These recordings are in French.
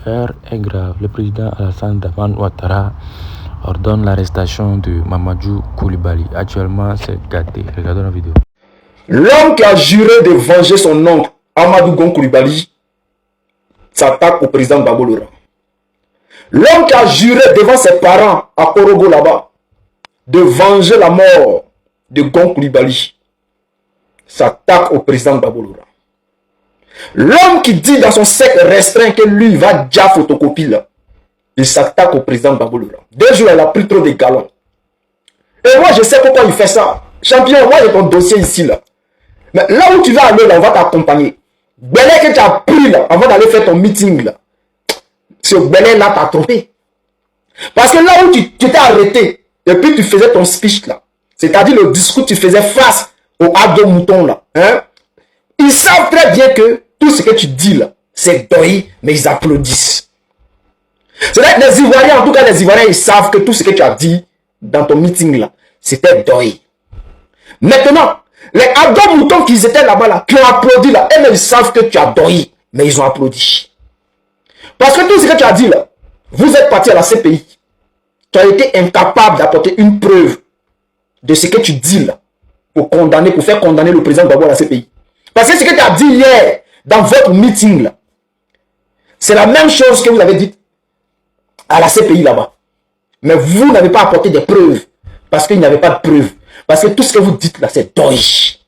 L'affaire est grave. Le président Alassane Dramane Ouattara ordonne l'arrestation de Mamadou Koulibaly. Actuellement, c'est gâté. Regardons la vidéo. L'homme qui a juré de venger son oncle, Amadou Gon Koulibaly, s'attaque au président Gbagbo Laurent. L'homme qui a juré devant ses parents à Korogo là-bas de venger la mort de Gon Koulibaly s'attaque au président Gbagbo Laurent. L'homme qui dit dans son cercle restreint que lui va déjà photocopie là, il s'attaque au président Gbagbo Laurent. 2 jours, il a pris trop de galons. Et moi, je sais pourquoi il fait ça. Champion, moi j'ai ton dossier ici là. Mais là où tu vas aller là, on va t'accompagner. Belé que tu as pris là, avant d'aller faire ton meeting là. Ce Belé là t'a trompé. Parce que là où tu t'es arrêté, et puis tu faisais ton speech là, c'est-à-dire le discours que tu faisais face au ado mouton là, hein, ils savent très bien que tout ce que tu dis là, c'est doyi, mais ils applaudissent. C'est-à-dire que les Ivoiriens, en tout cas les Ivoiriens, ils savent que tout ce que tu as dit dans ton meeting là, c'était doyi. Maintenant, les ados moutons qui étaient là-bas là, qui ont applaudi là, eux, ils savent que tu as doyi, mais ils ont applaudi. Parce que tout ce que tu as dit là, vous êtes parti à la CPI. Tu as été incapable d'apporter une preuve de ce que tu dis là, pour condamner, pour faire condamner le président Gbagbo à la CPI. Parce que ce que tu as dit hier, dans votre meeting là, c'est la même chose que vous avez dit à la CPI là-bas. Mais vous n'avez pas apporté des preuves, parce qu'il n'y avait pas de preuves. Parce que tout ce que vous dites là, c'est doy.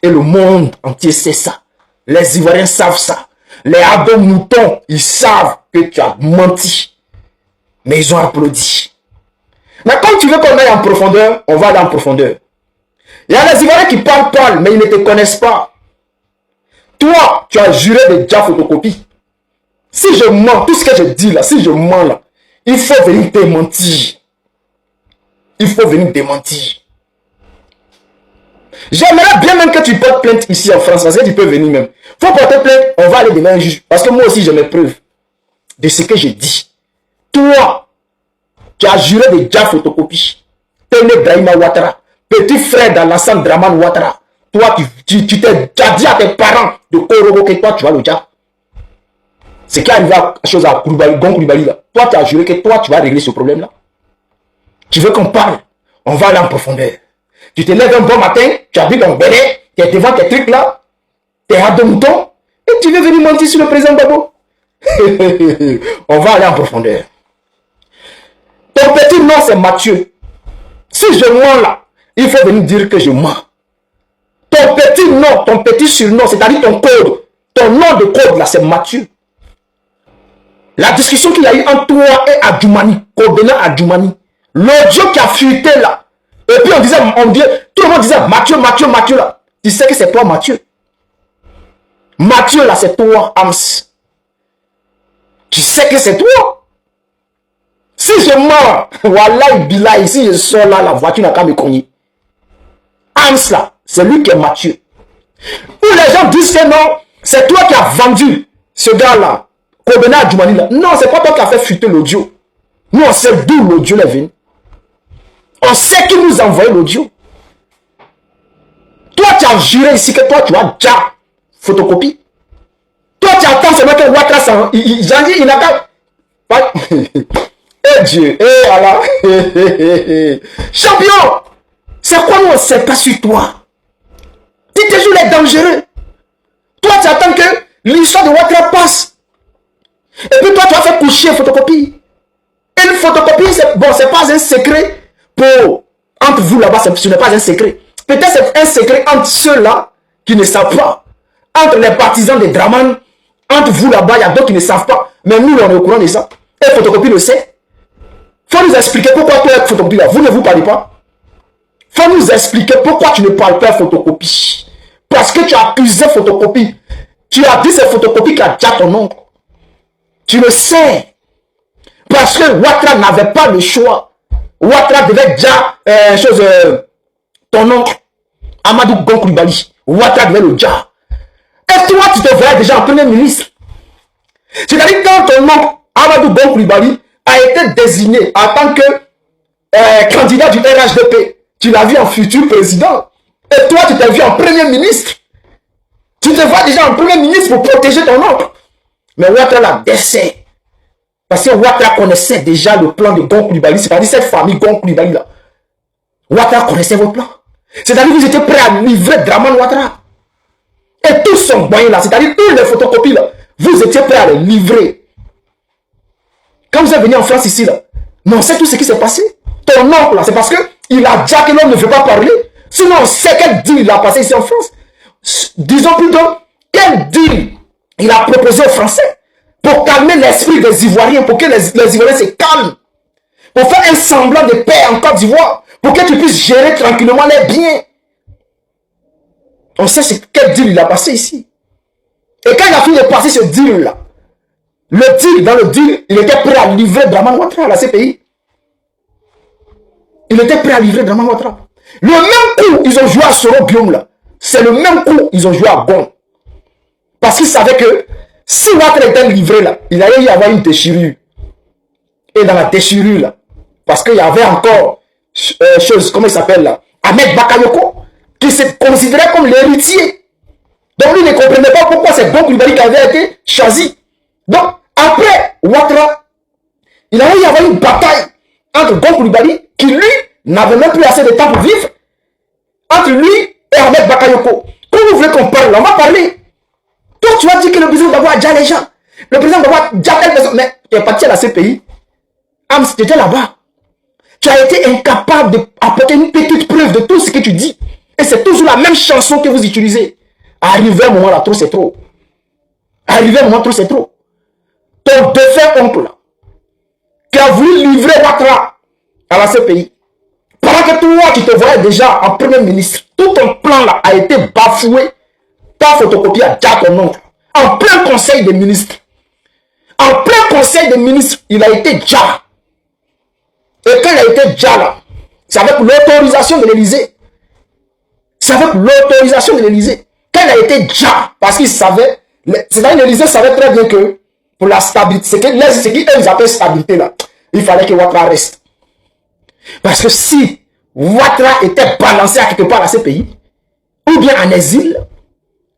Et le monde entier sait ça. Les Ivoiriens savent ça. Les ados moutons, ils savent que tu as menti. Mais ils ont applaudi. Mais comme tu veux qu'on aille en profondeur, on va aller en profondeur. Il y a les Ivoiriens qui parlent, mais ils ne te connaissent pas. Toi, tu as juré de déjà photocopie. Si je mens, tout ce que je dis là, si je mens là, il faut venir démentir. Il faut venir démentir. J'aimerais bien même que tu portes plainte ici en France, parce que tu peux venir même. Faut porter plainte, on va aller devant un juge. Parce que moi aussi, j'ai mes preuves de ce que j'ai dit. Toi, tu as juré de déjà photocopie. Tene Brahima Ouattara, petit frère d'Alassane Dramane Ouattara. Toi, tu t'es déjà dit à tes parents de Korogo que toi, tu vas le dire. C'est qui arrive à chose à Gon Koulibaly là. Toi, tu as juré que toi, tu vas régler ce problème-là. Tu veux qu'on parle? On va aller en profondeur. Tu te lèves un bon matin, tu as vu ton béret, tu es devant tes trucs là, tu es à deux moutons, et tu veux venir mentir sur le président Gbagbo. On va aller en profondeur. Ton petit nom, c'est Mathieu. Si je mens là, il faut venir dire que je mens. Ton petit nom, ton petit surnom, c'est-à-dire ton code, ton nom de code là, c'est Mathieu. La discussion qu'il y a eu entre toi et Adjoumani, Kobena Adjoumani, l'audio qui a fuité là, et puis tout le monde disait Mathieu là. Tu sais que c'est toi Mathieu. Mathieu là, c'est toi, Ams. Tu sais que c'est toi. Si je mens, Wallahi Billah, ici je sors là, la voiture n'a qu'à me cogner. Ams là, c'est lui qui est Mathieu. Où les gens disent que non, c'est toi qui as vendu ce gars là, Kobena Adjoumani là. Non, c'est pas toi qui as fait fuiter l'audio. Nous on sait d'où l'audio est venu. On sait qui nous a envoyé l'audio. Toi, tu as juré ici que toi, tu as déjà photocopie. Toi, tu attends seulement que Ouattara, il n'a pas... Eh Dieu, eh Allah. Champion, c'est quoi nous, on ne sait pas sur toi? Tu toujours les dangereux. Toi, tu attends que l'histoire de Ouattara passe. Et puis toi, tu as fait coucher photocopie. Et une photocopie, c'est pas un secret. Entre vous là-bas, ce n'est pas un secret. Peut-être c'est un secret entre ceux-là qui ne savent pas. Entre les partisans des Dramane, entre vous là-bas, il y a d'autres qui ne savent pas. Mais nous, on est au courant de ça. Et photocopie le sait. Faut nous expliquer pourquoi toi, photocopie là, vous ne vous parlez pas. Faut nous expliquer pourquoi tu ne parles pas photocopie. Parce que tu as accusé photocopie. Tu as dit c'est photocopie qui a déjà ton oncle. Tu le sais. Parce que Ouattara n'avait pas le choix. Ouattara devait déjà ton oncle Amadou Gon Koulibaly. Ouattara devait le dire. Et toi, tu te verrais déjà en premier ministre. C'est-à-dire quand ton oncle Amadou Gon Koulibaly a été désigné en tant que candidat du RHDP, tu l'as vu en futur président. Et toi, tu t'es vu en premier ministre. Tu te vois déjà en premier ministre pour protéger ton oncle. Mais Ouattara l'a décès. Parce que Ouattara connaissait déjà le plan de Gon Coulibaly, c'est-à-dire cette famille Gon Coulibaly là. Ouattara connaissait votre plan. C'est-à-dire que vous étiez prêt à livrer Draman Ouattara. Et tous sont moyens là, c'est-à-dire tous les photocopies là, vous étiez prêt à les livrer. Quand vous êtes venu en France ici là, mais on sait tout ce qui s'est passé. Ton oncle là, c'est parce qu'il a dit que l'homme ne veut pas parler. Sinon on sait quel deal il a passé ici en France. Disons plutôt, quel deal il a proposé aux Français pour calmer l'esprit des Ivoiriens, pour que les Ivoiriens se calment, pour faire un semblant de paix en Côte d'Ivoire, pour que tu puisses gérer tranquillement les biens. On sait quel deal il a passé ici. Et quand il a fini de passer ce deal-là, dans le deal, il était prêt à livrer Draman Ouattara à la CPI. Il était prêt à livrer Draman Ouattara. Le même coup, ils ont joué à Soro Guillaume là. C'est le même coup, ils ont joué à Gon. Parce qu'ils savaient que si Ouattara était livré là, il allait y avoir une déchirure. Et dans la déchirure là, parce qu'il y avait encore, comment il s'appelle là, Ahmed Bakayoko, qui se considérait comme l'héritier. Donc lui ne comprenait pas pourquoi c'est Gon Coulibaly qui avait été choisi. Donc après Ouattara, il allait y avoir une bataille entre Gon Coulibaly, qui lui n'avait même plus assez de temps pour vivre, entre lui et Ahmed Bakayoko. Quand vous voulez qu'on parle, on va parler. Toi, tu vas dire que le président Gbagbo a déjà les gens. Le président Gbagbo a déjà telle personne. Mais tu es parti à la CPI. Tu étais là-bas. Tu as été incapable d'apporter une petite preuve de tout ce que tu dis. Et c'est toujours la même chanson que vous utilisez. Arrivé un moment là, trop c'est trop. Arrivé un moment, trop c'est trop. Ton défunt oncle là, qui a voulu livrer Ouattara à la CPI, pendant que toi, tu te voyais déjà en premier ministre, tout ton plan là a été bafoué. Ta photocopie a déjà ton oncle. En plein conseil des ministres. En plein conseil des ministres, il a été déjà. Et quand il a été déjà là, c'est avec l'autorisation de l'Élysée. C'est avec l'autorisation de l'Élysée. Quand il a été déjà, parce qu'il savait, c'est-à-dire l'Élysée savait très bien que pour la stabilité, ce qu'ils appellent stabilité là, il fallait que Ouattara reste. Parce que si Ouattara était balancé à quelque part à la CPI, ou bien en exil,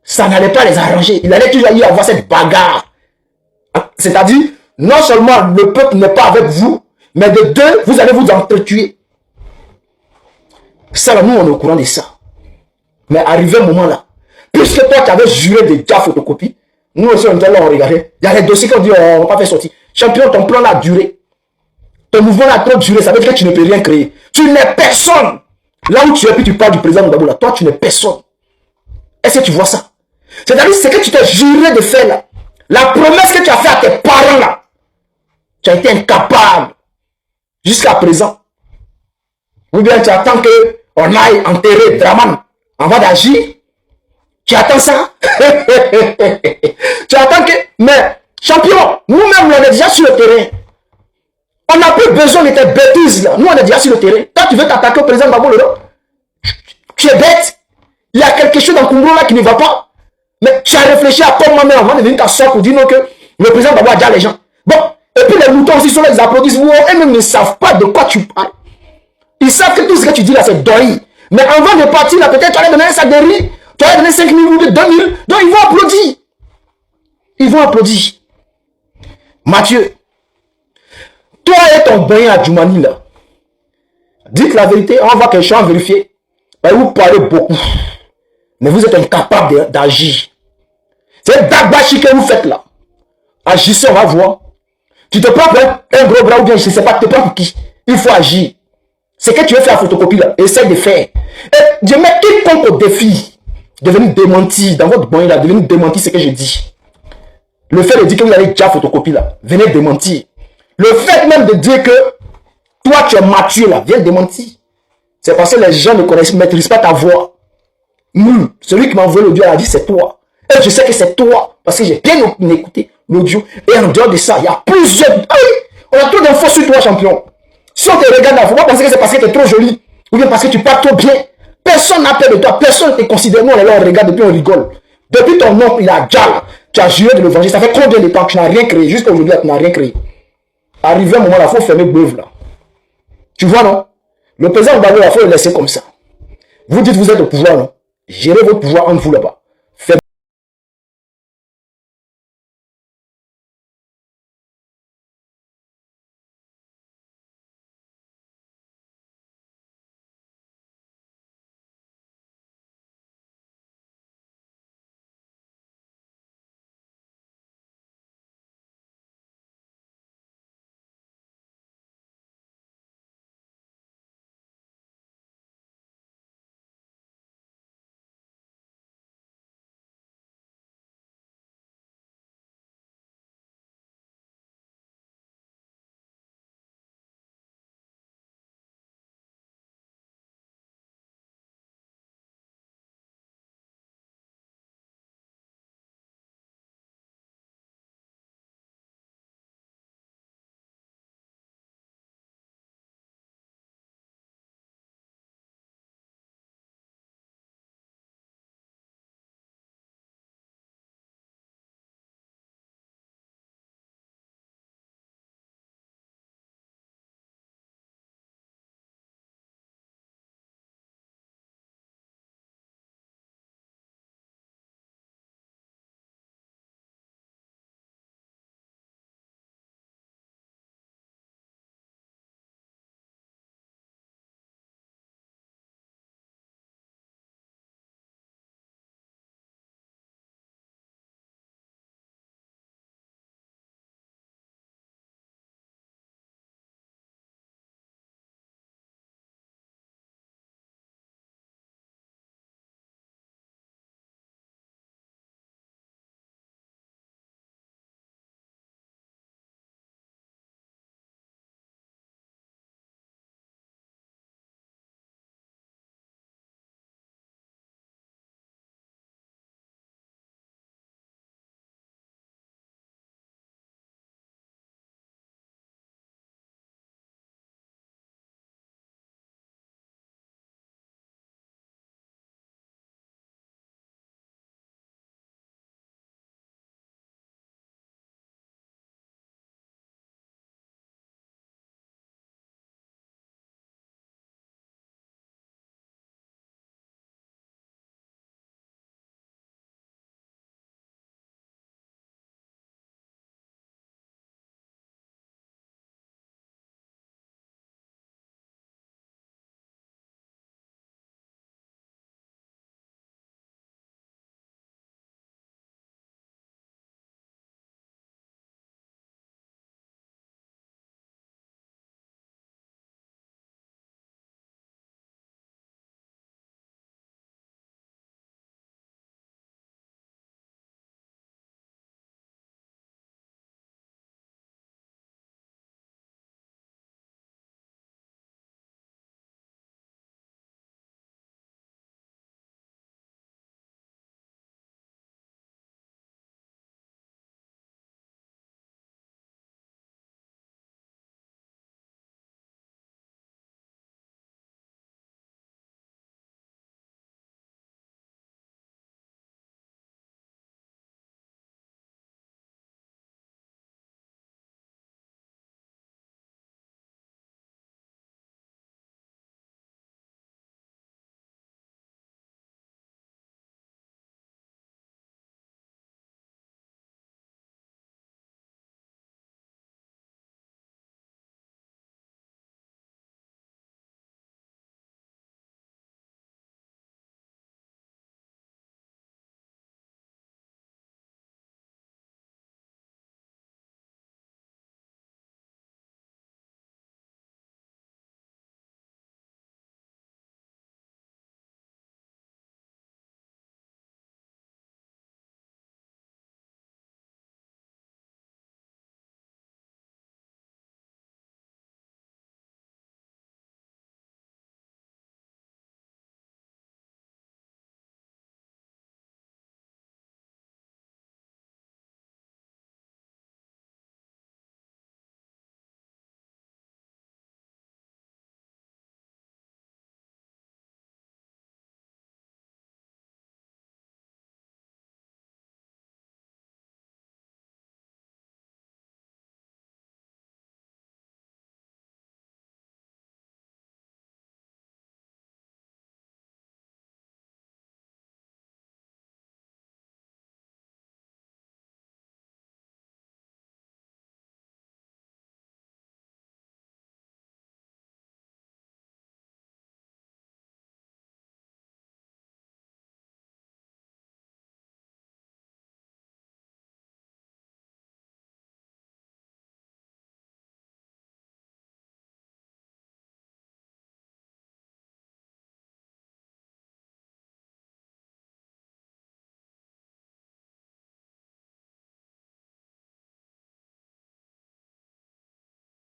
ça n'allait pas les arranger. Il allait toujours y avoir cette bagarre. C'est-à-dire, non seulement le peuple n'est pas avec vous, mais de deux, vous allez vous entretuer. Ça, là, nous, on est au courant de ça. Mais arrivé un moment là, puisque toi, tu avais juré de déjà photocopie, nous aussi, on était là, on regardait. Il y a les dossiers qu'on dit, on ne va pas faire sortir. Champion, ton plan a duré. Ton mouvement a trop duré. Ça veut dire que tu ne peux rien créer. Tu n'es personne. Là où tu es, puis tu parles du président Gbagbo là, toi, tu n'es personne. Est-ce que tu vois ça? C'est-à-dire, ce que tu t'es juré de faire là, la promesse que tu as fait à tes parents là, tu as été incapable jusqu'à présent. Ou bien tu attends qu'on aille enterrer Draman avant d'agir. Tu attends ça? Tu attends que... Mais, champion, nous-mêmes, on est déjà sur le terrain. On n'a plus besoin de tes bêtises là. Nous, on est déjà sur le terrain. Toi, tu veux t'attaquer au président Gbagbo là? Tu es bête. Il y a quelque chose dans Kumbro là qui ne va pas. Mais tu as réfléchi à comment même avant de venir t'asseoir pour dire non que le président Gbagbo a déjà les gens. Bon, et puis les moutons aussi sont là, ils applaudissent. Eux-mêmes ne savent pas de quoi tu parles. Ils savent que tout ce que tu dis là, c'est deuil. Mais avant de partir là, peut-être tu allais donner un sac de riz, tu allais donner 5 000 ou 2 000. Donc ils vont applaudir. Ils vont applaudir. Mathieu, toi et ton bain à Djoumani là, dites la vérité, on va voir quelque chose à vérifier. Vous parlez beaucoup. Mais vous êtes incapable d'agir. C'est Dagbashi que vous faites là. Agissez, on va voir. Tu te prends pour un gros bras ou bien je ne sais pas, tu te prends pour qui? Il faut agir. Ce que tu veux faire la photocopie là, essaie de faire. Et je mets quiconque au défi de venir démentir dans votre bon là, de venir démentir ce que je dis. Le fait de dire que vous avez déjà photocopie là, venez démentir. Le fait même de dire que toi tu es mature là, viens démentir. C'est parce que les gens ne maîtrisent pas ta voix. Celui qui m'a envoyé l'audio a dit c'est toi. Et je sais que c'est toi. Parce que j'ai bien écouté l'audio. Et en dehors de ça, il y a plusieurs... Ah oui, on a trop d'infos sur toi, champion. Si on te regarde là, il ne faut pas penser que c'est parce que tu es trop joli. Ou bien parce que tu parles trop bien. Personne n'a peur de toi. Personne ne te considère. Nous, on est là, on regarde et puis on rigole. Depuis ton nom, il a déjà... Tu as juré de le venger. Ça fait combien de temps que tu n'as rien créé? Jusqu'à aujourd'hui, tu n'as rien créé. Arrivé un moment là, il faut fermer Beuve là. Tu vois, non? Le président Gbagbo, il faut le laisser comme ça. Vous dites vous êtes au pouvoir, non? Gérez votre pouvoir entre vous là-bas.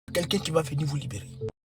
quelqu'un qui va venir vous libérer.